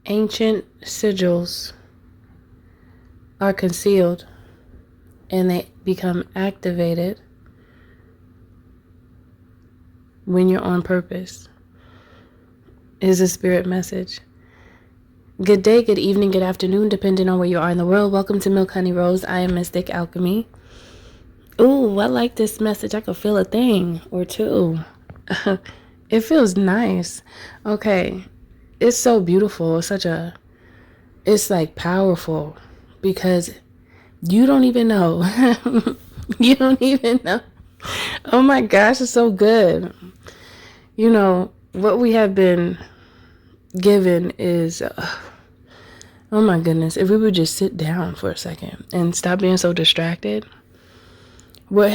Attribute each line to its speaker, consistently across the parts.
Speaker 1: Ancient sigils are concealed and they become activated when you're on purpose, is a spirit message. Good day, good evening, good afternoon, depending on where you are in the world. Welcome to Milk Honey Rose. I am Mystic Alchemy. Ooh, I like this message. I could feel a thing or two. It feels nice. Okay. It's so beautiful. It's like powerful because you don't even know. You don't even know. Oh my gosh, it's so good. You know, what we have been given is, oh my goodness, if we would just sit down for a second and stop being so distracted. What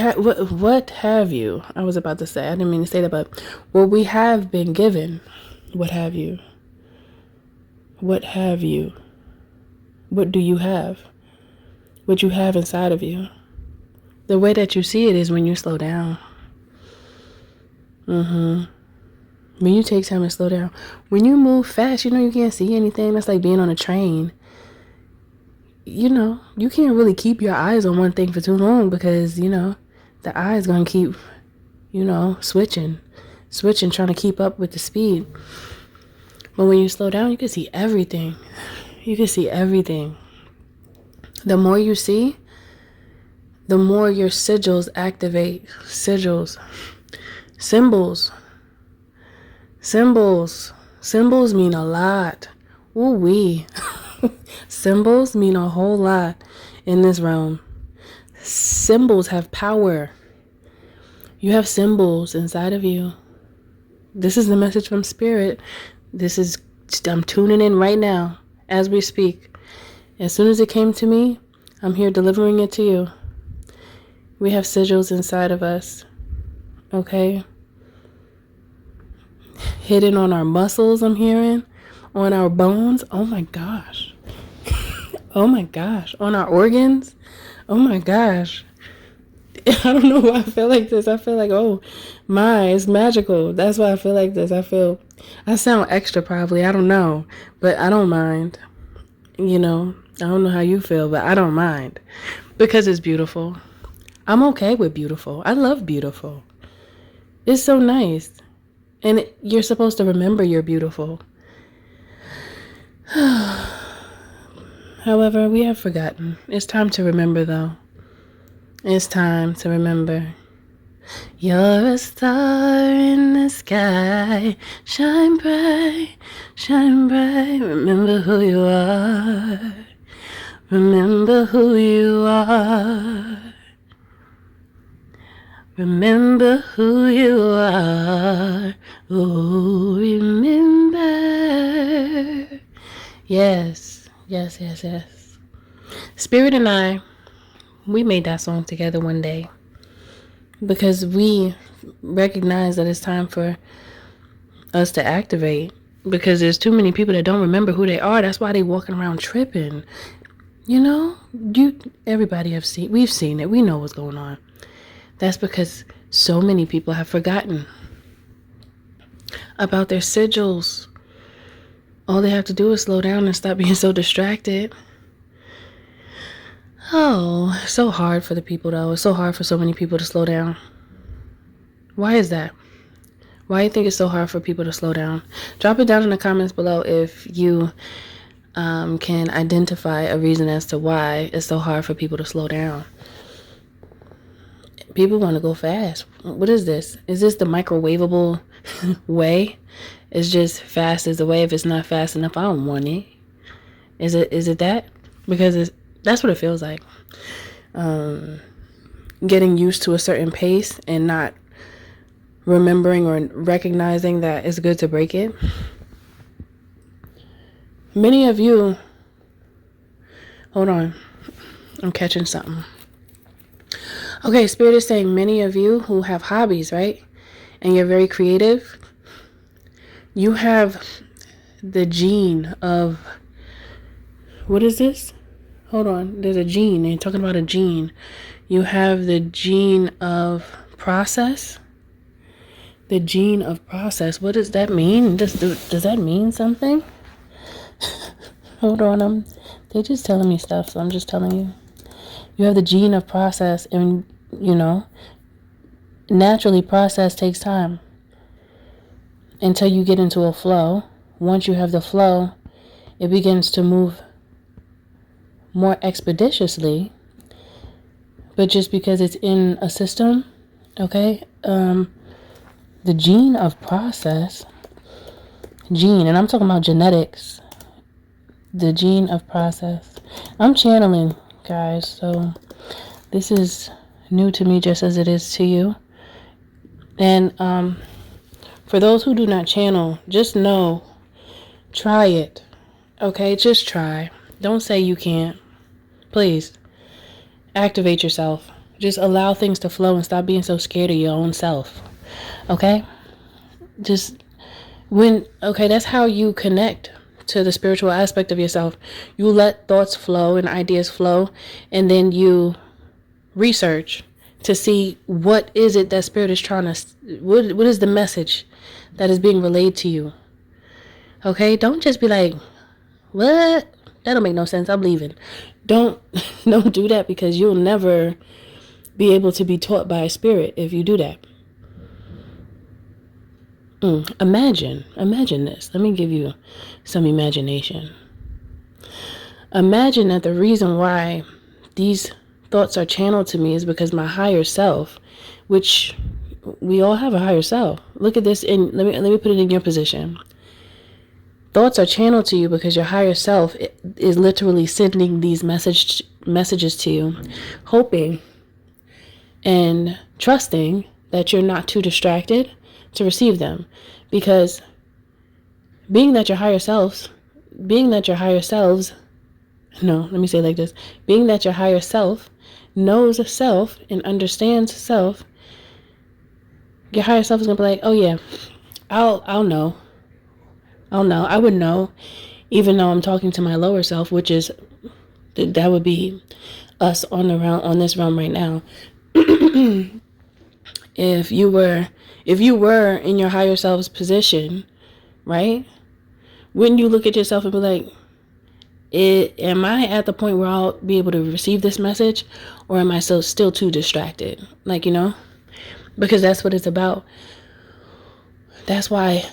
Speaker 1: have you? I was about to say, I didn't mean to say that, but what we have been given, what have you? What have you? What do you have? What you have inside of you? The way that you see it is when you slow down. When you take time and slow down. When you move fast, you can't see anything. That's like being on a train. You can't really keep your eyes on one thing for too long because, the eye's going to keep, switching, trying to keep up with the speed. But when you slow down, you can see everything. You can see everything. The more you see, the more your sigils activate. Sigils. Symbols. Symbols mean a lot. Ooh-wee. Symbols mean a whole lot in this realm. Symbols have power. You have symbols inside of you. This is the message from Spirit. I'm tuning in right now as we speak. As soon as it came to me, I'm here delivering it to you. We have sigils inside of us. Okay? Hidden on our muscles, I'm hearing. On our bones. Oh my gosh. Oh my gosh. On our organs. Oh my gosh. I don't know why I feel like this. I feel like, oh my, it's magical. That's why I feel like this. I sound extra probably. I don't know. But I don't mind. I don't know how you feel, but I don't mind. Because it's beautiful. I'm okay with beautiful. I love beautiful. It's so nice. And you're supposed to remember you're beautiful. However, we have forgotten. It's time to remember, though. It's time to remember. You're a star in the sky. Shine bright, shine bright. Remember who you are. Remember who you are. Remember who you are. Oh, remember. Yes. Spirit and I, we made that song together one day because we recognize that it's time for us to activate, because there's too many people that don't remember who they are. That's why they walking around tripping. Everybody we've seen it. We know what's going on. That's because so many people have forgotten about their sigils. All they have to do is slow down and stop being so distracted. Oh, so hard for the people, though. It's so hard for so many people to slow down. Why is that? Why do you think it's so hard for people to slow down? Drop it down in the comments below if you can identify a reason as to why it's so hard for people to slow down. People want to go fast. What is this? Is this the microwavable way? It's just fast as the way. If it's not fast enough, I don't want it. Is it that? Because that's what it feels like. Getting used to a certain pace and not remembering or recognizing that it's good to break it. Many of you, hold on, I'm catching something. Okay, Spirit is saying many of you who have hobbies, right? And you're very creative. You have the gene of, what is this? Hold on, there's a gene. They're talking about a gene. You have the gene of process. The gene of process. What does that mean? Does that mean something? Hold on, they're just telling me stuff, so I'm just telling you. You have the gene of process, and naturally process takes time until you get into a flow. Once you have the flow, it begins to move more expeditiously, but just because it's in a system, okay? The gene of process, and I'm talking about genetics, the gene of process. I'm channeling, guys, so this is new to me just as it is to you. And for those who do not channel, just know, try it, okay? Just try. Don't say you can't. Please, activate yourself. Just allow things to flow and stop being so scared of your own self, okay? That's how you connect to the spiritual aspect of yourself. You let thoughts flow and ideas flow, and then you research to see what is it that spirit is trying to, what is the message that is being relayed to you. Okay, don't just be like, what? That don't make no sense, I'm leaving. Don't do that, because you'll never be able to be taught by a spirit if you do that. Imagine this. Let me give you some imagination. Imagine that the reason why these thoughts are channeled to me is because my higher self, which we all have a higher self. Look at this, and let me put it in your position. Thoughts are channeled to you because your higher self is literally sending these messages to you, hoping and trusting that you're not too distracted to receive them. Because being that your higher selves, being that your higher self knows self and understands self, your higher self is going to be like, oh yeah, I'll know. I would know, even though I'm talking to my lower self, which is, that would be us on this realm right now. If you were in your higher self's position, right? Wouldn't you look at yourself and be like, am I at the point where I'll be able to receive this message, or am I still too distracted? Because that's what it's about. That's why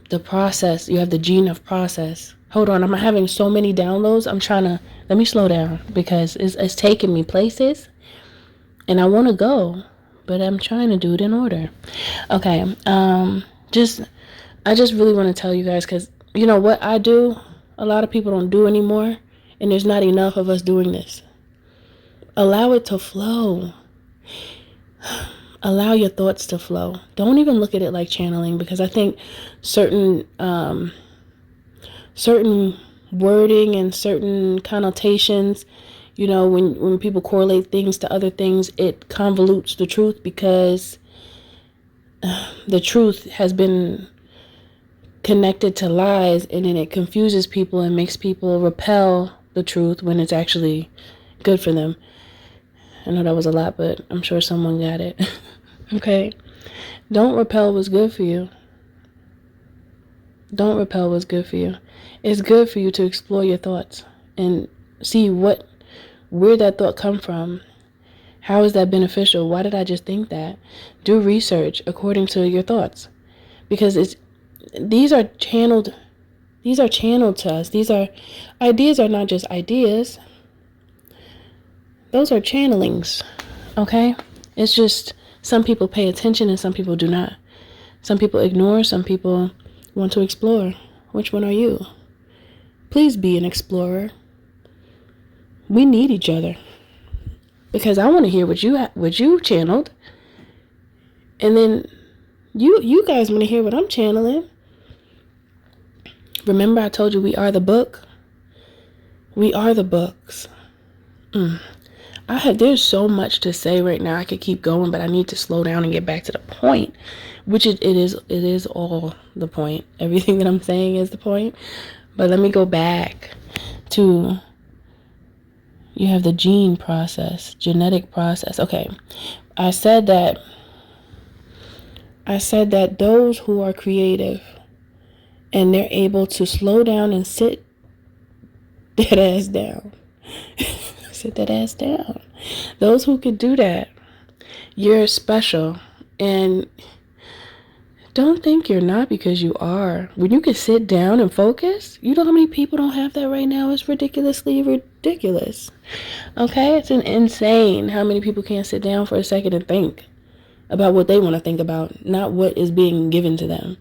Speaker 1: the process, you have the gene of process. Hold on, I'm having so many downloads. Let me slow down, because it's taking me places and I want to go, but I'm trying to do it in order. Okay. I just really want to tell you guys, because what I do, a lot of people don't do anymore, and there's not enough of us doing this. Allow it to flow. Allow your thoughts to flow. Don't even look at it like channeling, because I think certain wording and certain connotations, when people correlate things to other things, it convolutes the truth, because the truth has been connected to lies, and then it confuses people and makes people repel the truth when it's actually good for them. I know that was a lot, but I'm sure someone got it. Okay? Don't repel what's good for you. Don't repel what's good for you. It's good for you to explore your thoughts and see where that thought come from. How is that beneficial? Why did I just think that? Do research according to your thoughts, because these are channeled to us. Ideas are not just ideas. Those are channelings. Okay? It's just some people pay attention and some people do not. Some people ignore, some people want to explore. Which one are you? Please be an explorer. We need each other, because I want to hear what you channeled, and then you guys want to hear what I'm channeling. Remember, I told you we are the book. We are the books. There's so much to say right now. I could keep going, but I need to slow down and get back to the point, which it is all the point. Everything that I'm saying is the point. But let me go back to, you have the gene process, genetic process. Okay. I said that those who are creative and they're able to slow down and sit that ass down. Sit that ass down. Those who can do that, you're special. And don't think you're not, because you are. When you can sit down and focus, you know how many people don't have that right now? It's ridiculously ridiculous. Okay? It's insane how many people can't sit down for a second and think about what they want to think about, not what is being given to them.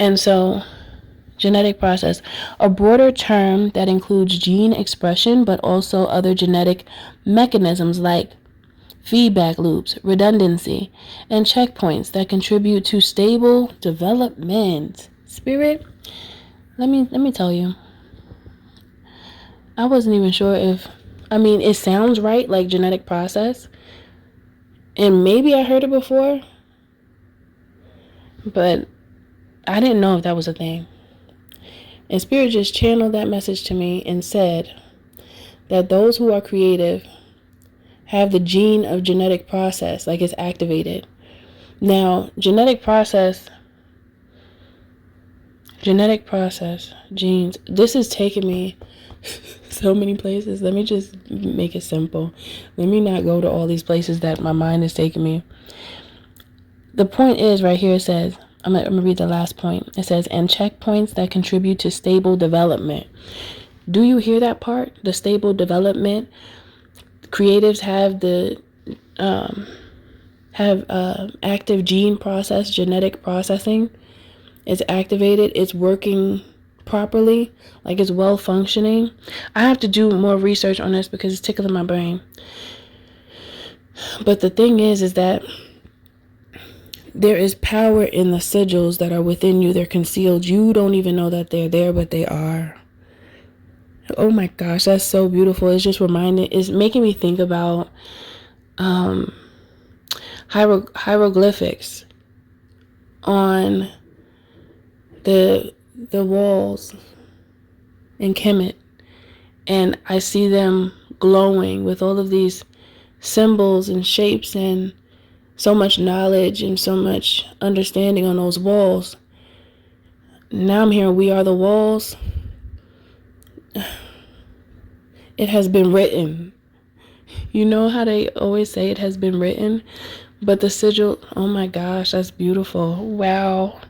Speaker 1: And so, genetic process, a broader term that includes gene expression, but also other genetic mechanisms like feedback loops, redundancy, and checkpoints that contribute to stable development. Spirit, let me tell you, I wasn't even sure it sounds right, like genetic process, and maybe I heard it before, but I didn't know if that was a thing. And Spirit just channeled that message to me and said that those who are creative have the gene of genetic process, like it's activated. Now, genetic process, genes, this is taking me so many places. Let me just make it simple. Let me not go to all these places that my mind is taking me. The point is, right here it says, I'm going to read the last point. It says, and checkpoints that contribute to stable development. Do you hear that part? The stable development. Creatives have the active gene process, genetic processing. It's activated. It's working properly, like it's well functioning. I have to do more research on this because it's tickling my brain. But the thing is that there is power in the sigils that are within you. They're concealed. You don't even know that they're there, but they are. Oh my gosh, that's so beautiful. It's just it's making me think about hieroglyphics on the walls in Kemet. And I see them glowing with all of these symbols and shapes and so much knowledge and so much understanding on those walls. Now I'm hearing we are the walls. It has been written. You know how they always say it has been written? But the sigil, oh my gosh, that's beautiful. Wow.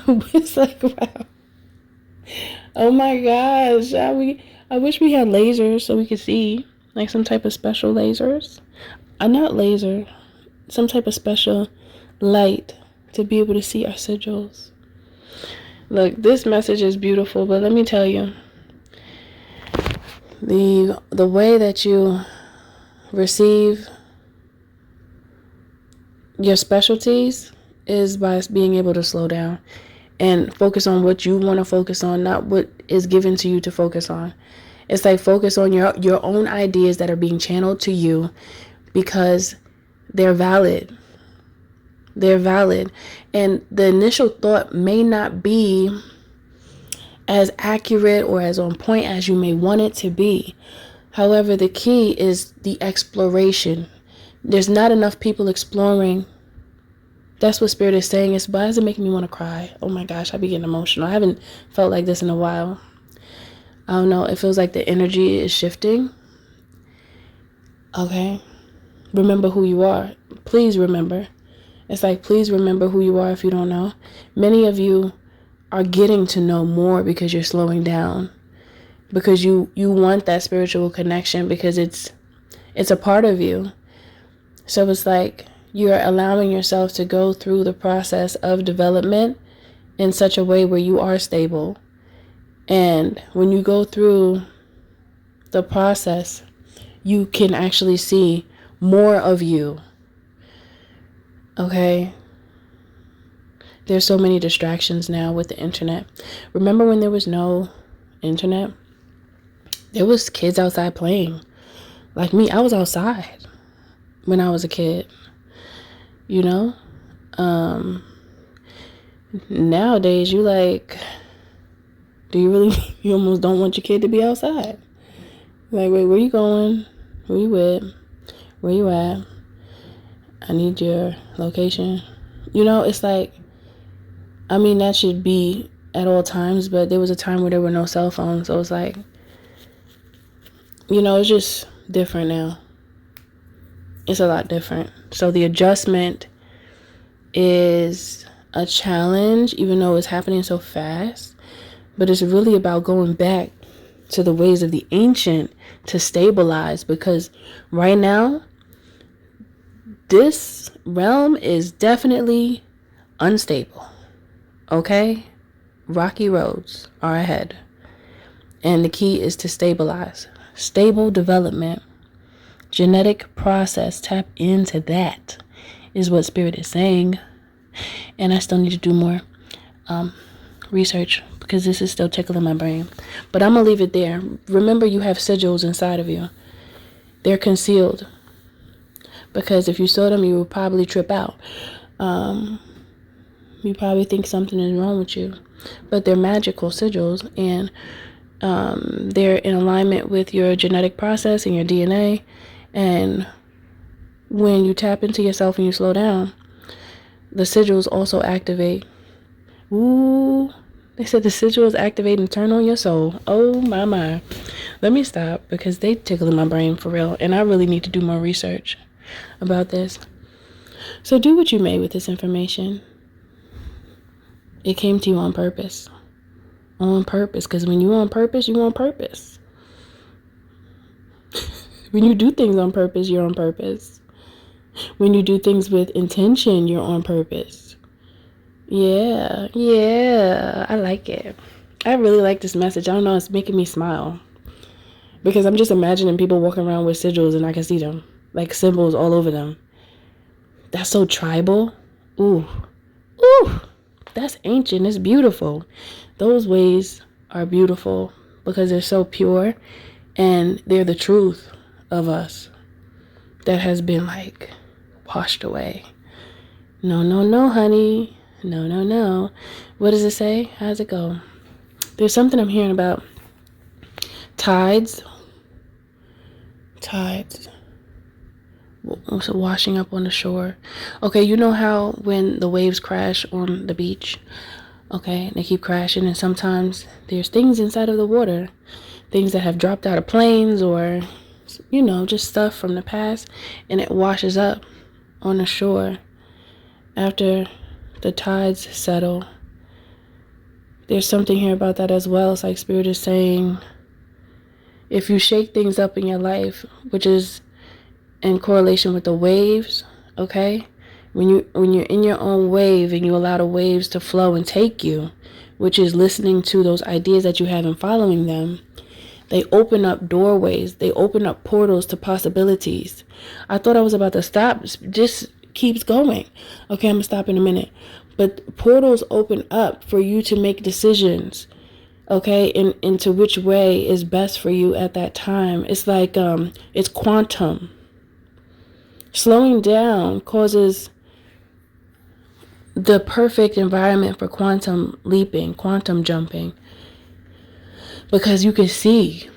Speaker 1: It's like, wow. Oh my gosh. I wish we had lasers so we could see. Like some type of special lasers. Not laser. Some type of special light to be able to see our sigils. Look, this message is beautiful, but let me tell you, the way that you receive your specialties is by being able to slow down and focus on what you want to focus on, not what is given to you to focus on. It's like focus on your own ideas that are being channeled to you because they're valid. They're valid. And the initial thought may not be as accurate or as on point as you may want it to be. However, the key is the exploration. There's not enough people exploring. That's what Spirit is saying. Why does it make me want to cry? Oh my gosh, I be getting emotional. I haven't felt like this in a while. I don't know. It feels like the energy is shifting. Okay. Remember who you are. Please remember. It's like, please remember who you are if you don't know. Many of you are getting to know more because you're slowing down. Because you want that spiritual connection because it's a part of you. So it's like you're allowing yourself to go through the process of development in such a way where you are stable. And when you go through the process, you can actually see more of you. Okay? There's so many distractions now with the internet. Remember when there was no internet? There was kids outside playing. Like me, I was outside when I was a kid. You know? Nowadays, you almost don't want your kid to be outside. Like, wait, where you going? Where you with? Where you at? I need your location. You know, it's like, that should be at all times, but there was a time where there were no cell phones. So it's like, it's just different now. It's a lot different. So the adjustment is a challenge, even though it's happening so fast. But it's really about going back to the ways of the ancient to stabilize, because right now, this realm is definitely unstable. Okay? Rocky roads are ahead. And the key is to stabilize. Stable development. Genetic process. Tap into that is what Spirit is saying. And I still need to do more research, because this is still tickling my brain. But I'm going to leave it there. Remember, you have sigils inside of you. They're concealed, because if you saw them, you would probably trip out. You probably think something is wrong with you. But they're magical sigils, and they're in alignment with your genetic process and your DNA. And when you tap into yourself and you slow down, the sigils also activate. Ooh, they said the sigils activate and turn on your soul. Oh my. Let me stop, because they tickle my brain for real, and I really need to do more research about this. So do what you may with this information. It came to you on purpose. On purpose, because when you're on purpose, you're on purpose. When you do things on purpose, you're on purpose. When you do things with intention, you're on purpose. Yeah, I like it. I really like this message. I don't know, it's making me smile. Because I'm just imagining people walking around with sigils, and I can see them. Like symbols all over them. That's so tribal. Ooh. That's ancient. It's beautiful. Those ways are beautiful because they're so pure, and they're the truth of us that has been like washed away. No, honey. No. What does it say? How's it go? There's something I'm hearing about tides. So washing up on the shore. Okay, you know how when the waves crash on the beach, okay, they keep crashing, and sometimes there's things inside of the water, things that have dropped out of planes, or just stuff from the past, and it washes up on the shore after the tides settle. There's something here about that as well. It's like Spirit is saying, if you shake things up in your life, which is in correlation with the waves, okay? When you're in your own wave and you allow the waves to flow and take you, which is listening to those ideas that you have and following them, they open up doorways. They open up portals to possibilities. I thought I was about to stop. Just keeps going. Okay, I'm gonna stop in a minute. But portals open up for you to make decisions, okay, into which way is best for you at that time. It's like it's quantum. Slowing down causes the perfect environment for quantum leaping, quantum jumping, because you can see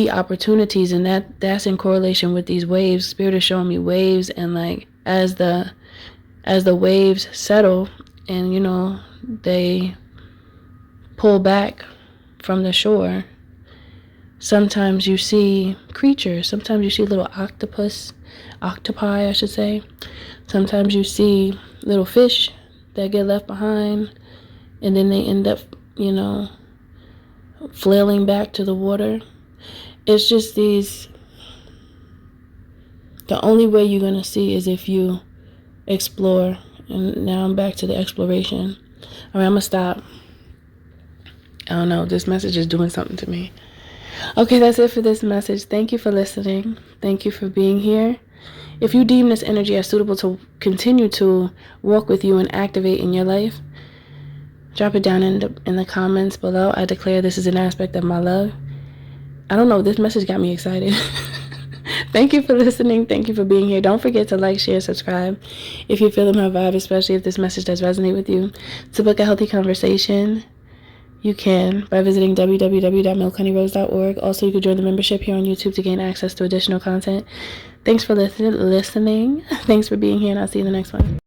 Speaker 1: opportunities, and that's in correlation with these waves. Spirit is showing me waves, and like as the waves settle and they pull back from the shore, sometimes you see creatures, sometimes you see little octopi I should say. Sometimes you see little fish that get left behind, and then they end up flailing back to the water. It's just the only way you're gonna see is if you explore. And now I'm back to the exploration. I'm gonna stop. I don't know, this message is doing something to me. Okay, that's it for this message. Thank you for listening. Thank you for being here. If you deem this energy as suitable to continue to walk with you and activate in your life, drop it down in the comments below. I declare this is an aspect of my love. I don't know, this message got me excited. Thank you for listening. Thank you for being here. Don't forget to like, share, subscribe if you're feeling my vibe, especially if this message does resonate with you. To book a healthy conversation, you can by visiting www.milkhoneyRose.org. Also, you can join the membership here on YouTube to gain access to additional content. Thanks for listening. Thanks for being here, and I'll see you in the next one.